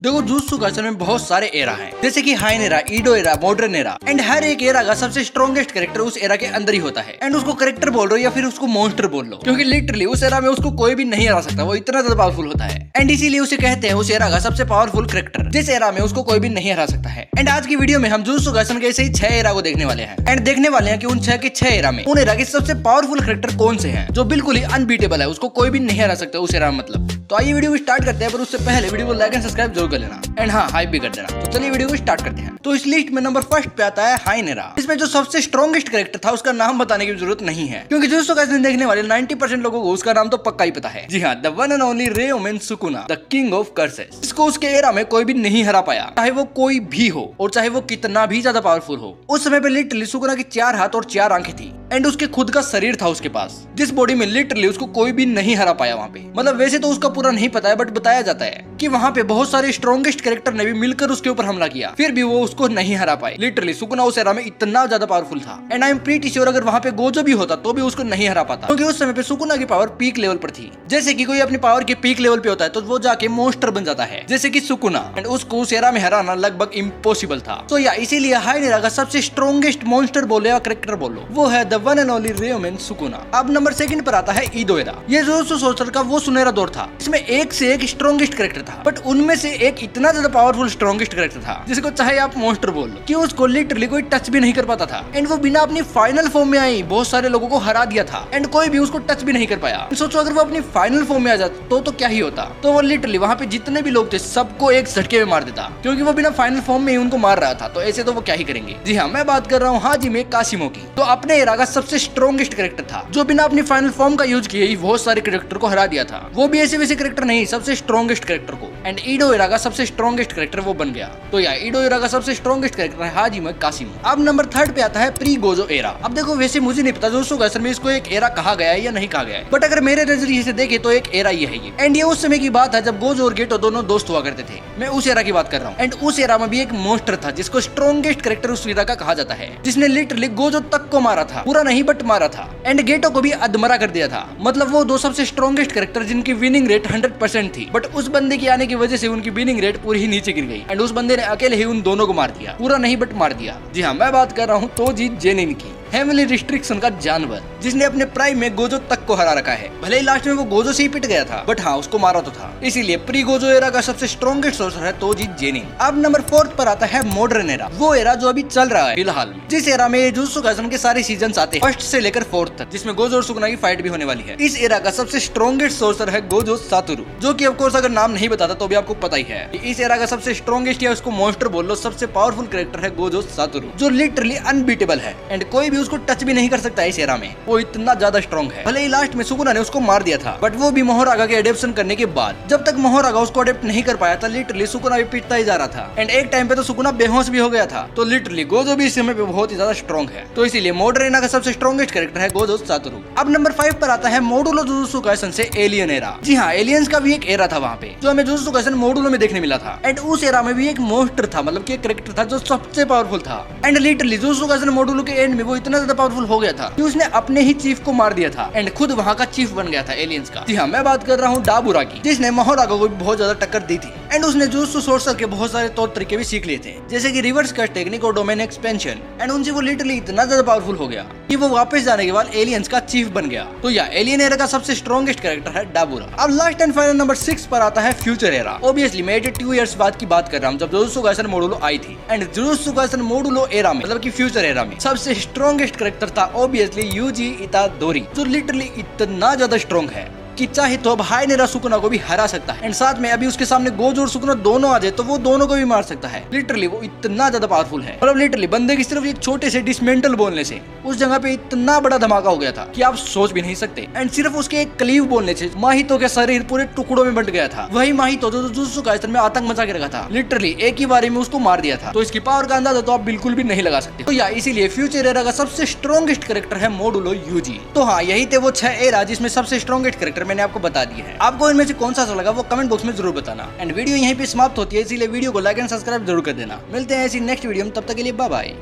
देखो jutsu Kaisen में बहुत सारे एरा हैं, जैसे कि Heian era, Edo era, modern era, and हर एक एरा का सबसे स्ट्रॉन्गेस्ट कैरेक्टर उस एरा के अंदर ही होता है। एंड उसको कैरेक्टर बोल लो या फिर उसको मॉन्स्टर बोल लो, क्योंकि लिटरली उस एरा में उसको कोई भी नहीं हरा सकता, वो इतना ज्यादा पावरफुल होता है। एंड इसीलिए उसे कहते हैं उस एरा का सबसे पावरफुल कैरेक्टर, जिस एरा में उसको कोई भी नहीं हरा सकता है। एंड आज की वीडियो में हम जुत्सु काइसेन के ऐसे ही 6 एरा को देखने वाले हैं, एंड देखने वाले हैं कि उन 6 के 6 एरा में उन एरा के सबसे पावरफुल कैरेक्टर कौन से हैं, जो बिल्कुल ही अनबीटेबल है, उसको कोई भी नहीं हरा सकता उस एरा में। मतलब तो आइए वीडियो को स्टार्ट करते हैं, पर उससे पहले वीडियो को लाइक एंड सब्सक्राइब जरूर कर लेना, एंड हाँ हाइप भी कर देना। तो चलिए वीडियो को स्टार्ट करते हैं। तो इस लिस्ट में नंबर फर्स्ट पे आता है हाइन एरा। इसमें जो सबसे स्ट्रॉन्गेस्ट कैरेक्टर था उसका नाम बताने की जरूरत नहीं है, क्योंकि जुत्सु काइसेन देखने वाले 90% लोगों को उसका नाम तो पक्का ही पता है। जी हाँ, the one and only Ryomen Sukuna, the king of curses. इसको उसके एरा में कोई भी नहीं हरा पाया, चाहे वो कोई भी हो और चाहे वो कितना भी ज्यादा पावरफुल हो। उस समय पे लिटरली सुकुना की 4 हाथ और 4 आंखें थी, एंड उसके खुद का शरीर था उसके पास, जिस बॉडी में लिटरली उसको कोई भी नहीं हरा पाया वहाँ पे। मतलब वैसे तो उसका पूरा नहीं पता है, बट बताया जाता है कि वहाँ पे बहुत सारे स्ट्रॉन्गेस्ट कैरेक्टर ने भी मिलकर उसके ऊपर हमला किया, फिर भी वो उसको नहीं हरा पाए। लिटरली सुकुना उस एरा में इतना ज्यादा पावरफुल था, and I am pretty sure अगर वहाँ पे गोजो भी होता तो भी उसको नहीं हरा पाता, क्योंकि उस समय पे सुकुना की पावर पीक लेवल पर थी। जैसे कि कोई अपनी पावर के पीक लेवल पे होता है तो वो जाके मॉन्स्टर बन जाता है, जैसे कि सुकुना, एंड उसको उस एरा में हराना लगभग इम्पॉसिबल था। तो या इसीलिए हाइन एरा का सबसे स्ट्रॉन्गेस्ट मॉन्स्टर बोलो या कैरेक्टर बोलो, वो है the one and only Ryomen Sukuna. अब नंबर 2 पर आता है ईडो एरा। ये जुत्सु सोल्जर का वो सुनहरा दौर था, इसमें एक से एक स्ट्रॉन्गेस्ट कैरेक्टर था, बट उनमें से एक इतना ज्यादा पावरफुल स्ट्रॉन्गेस्ट कैरेक्टर था जिसको चाहे आप मॉन्स्टर बोल लो, कि उसको लिटरली कोई टच भी नहीं कर पाता था, एंड वो बिना अपनी फाइनल फॉर्म में आई बहुत सारे लोगों को हरा दिया था, एंड कोई भी उसको टच भी नहीं कर पाया। सोचो अगर वो अपनी फाइनल फॉर्म में आ जाता तो क्या ही होता। तो वो लिटरली वहाँ पे जितने भी लोग थे सबको एक झटके में मार देता, क्योंकि वो बिना फाइनल फॉर्म में ही उनको मार रहा था। तो ऐसे तो वो क्या ही करेंगे। जी हाँ, मैं बात कर रहा हूँ हाजिमे कासिमो की। तो अपने एरा का सबसे स्ट्रॉन्गेस्ट कैरेक्टर था, जो बिना अपनी फाइनल फॉर्म का यूज किए ही बहुत सारे कैरेक्टर को हरा दिया था। वो भी ऐसे वैसे कैरेक्टर नहीं, सबसे स्ट्रॉन्गेस्ट कैरेक्टर को। एंड ईडो एरा का सबसे स्ट्रॉन्गेस्ट कैरेक्टर वो बन गया। तो या ईडो एरा का सबसे स्ट्रॉन्गेस्ट कैरेक्टर है हाजिमे कासिमो। अब नंबर 3 पे आता है प्री गोजो एरा। अब देखो वैसे मुझे नहीं पता जुत्सु काइसेन में इसको एक एरा कहा गया है या नहीं कहा गया है, बट अगर मेरे नजरिए से देखे तो एक एरा ही है ये। एंड ये उस समय की बात है जब गोजो और गेटो दोनों दोस्त हुआ करते थे। मैं उस एरा की बात कर रहा हूँ। एंड उस एरा में भी एक मॉन्स्टर था जिसको स्ट्रॉन्गेस्ट कैरेक्टर उस एरा का कहा जाता है, जिसने लिटरली गोजो तक को मारा था, पूरा नहीं बट मारा था, एंड गेटो को भी अधमरा कर दिया था। मतलब वो दो सबसे स्ट्रॉन्गेस्ट कैरेक्टर जिनकी विनिंग रेट 100% थी, बट उस बंदे के आने की वजह से उनकी विनिंग रेट पूरी ही नीचे गिर गई, एंड उस बंदे ने अकेले ही उन दोनों को मार दिया, पूरा नहीं बट मार दिया। जी हाँ, मैं बात कर रहा हूँ तोजी जेनिन की, फैमिली रिस्ट्रिक्शन का जानवर, जिसने अपने प्राइम में गोजो तक को हरा रखा है। भले ही लास्ट में वो गोजो से ही पिट गया था, बट हाँ उसको मारा तो था। इसीलिए प्री गोजो एरा का सबसे स्ट्रॉन्गेस्ट सोर्सर है तोजी जेनिन। अब नंबर 4 पर आता है मॉडर्न एरा। वो एरा जो अभी चल रहा है फिलहाल में, जिस एरा में जुत्सु काइसेन के सारे सीजन आते हैं, 1st से लेकर 4th तक, जिसमें गोजो और सुकुना की फाइट भी होने वाली है। इस एरा का सबसे स्ट्रॉन्गेस्ट सोर्सर है गोजो सातोरु, जो की ऑफकोर्स अगर नाम नहीं बताता तो भी आपको पता ही है। इस एरा का सबसे स्ट्रॉन्गेस्ट या उसको मॉन्स्टर बोल लो, सबसे पावरफुल कैरेक्टर है गोजो सातोरु, जो लिटरली अनबीटेबल है, एंड कोई भी उसको टच भी नहीं कर सकता है इस एरा में। वो इतना ज्यादा स्ट्रॉन्ग है। भले ही लास्ट में सुकुना ने उसको मार दिया था, बट वो भी मोहोरागा के एडेप्शन करने के बाद। जब तक मोहोरागा उसको अडेप्ट नहीं कर पाया था, लिटरली सुकुना भी पिटता ही जा रहा था, एंड एक टाइम पे तो सुकुना बेहोश भी हो गया था। तो लिटरली गोजो भी इस समय पे बहुत ही ज्यादा स्ट्रॉन्ग है। तो इसीलिए मॉडर्न एरा का सबसे स्ट्रॉन्गेस्ट कैरेक्टर है गोजो सातोरु। अब नंबर 5 पर आता है मोडुलो जुत्सु काइसेन से एलियन एरा। जी हाँ, एलियंस का भी एक एरा था वहाँ पे, जो हमें जुत्सु काइसेन मोडुलो में देखने मिला था। एंड उस एरा में भी एक मॉन्स्टर था, मतलब कि एक कैरेक्टर था जो सबसे पावरफुल था। And literally jutsu Kaisen modulo के एंड में वो इतना ज्यादा पावरफुल हो गया था कि उसने अपने ही चीफ को मार दिया था, एंड खुद वहाँ का चीफ बन गया था एलियंस का। जी हाँ, मैं बात कर रहा हूँ डाबुरा की, जिसने मोहोरागा को भी बहुत ज्यादा टक्कर दी थी, एंड उसने जुत्सु सोर्सर के बहुत सारे तौर तरीके भी सीख लिए थे, जैसे कि रिवर्स कट टेक्निक और डोमेन एक्सपेंशन। एंड उनसे वो लिटरली इतना ज्यादा पावरफुल हो गया कि वो वापस जाने के बाद एलियंस का चीफ बन गया। तो या एलियन एरा का सबसे स्ट्रॉन्गेस्ट कैरेक्टर है डाबुरा। अब लास्ट एंड फाइनल नंबर 6 पर आता है फ्यूचर एरा। ऑब्वियसली मैं 82 इयर्स बाद की बात कर रहा हूँ, जब जुत्सु काइसेन मोडुलो आई थी। And jutsu Kaisen modulo era में, मतलब कि फ्यूचर एरा में, सबसे स्ट्रॉन्गेस्ट कैरेक्टर था ऑब्वियसली यूजी इतादोरी, जो लिटरली इतना ज्यादा स्ट्रॉन्ग है कि चाहे तो अब हाइन एरा सुकुना को भी हरा सकता है, एंड साथ में अभी उसके सामने गोजो और सुकुना दोनों आ जाए तो वो दोनों को भी मार सकता है। लिटरली वो इतना ज्यादा पावरफुल है। मतलब लिटरली बंदे की सिर्फ एक छोटे से डिसमेंटल बोलने से उस जगह पे इतना बड़ा धमाका हो गया था कि आप सोच भी नहीं सकते। एंड सिर्फ उसके एक क्लीव बोलने से माहितो का शरीर पूरे टुकड़ों में बंट गया था। वही माहितो जो जुत्सु काइसेन में आतंक मचा के रखा था, लिटरली एक ही बारी में उसको मार दिया था। तो इसकी पावर का अंदाजा तो आप बिल्कुल भी नहीं लगा सकते। तो या इसीलिए फ्यूचर एरा का सबसे स्ट्रॉन्गेस्ट कैरेक्टर है मोडुलो यूजी। तो हाँ, यही थे वो 6 एरा जिसमें सबसे स्ट्रॉन्गेस्ट कैरेक्टर मैंने आपको बता दिया है। आपको इनमें से कौन सा अच्छा लगा वो कमेंट बॉक्स में जरूर बताना। एंड वीडियो यहीं पे समाप्त होती है, इसीलिए वीडियो को लाइक एंड सब्सक्राइब जरूर कर देना। मिलते हैं ऐसी नेक्स्ट वीडियो में, तब तक के लिए बाय बाय।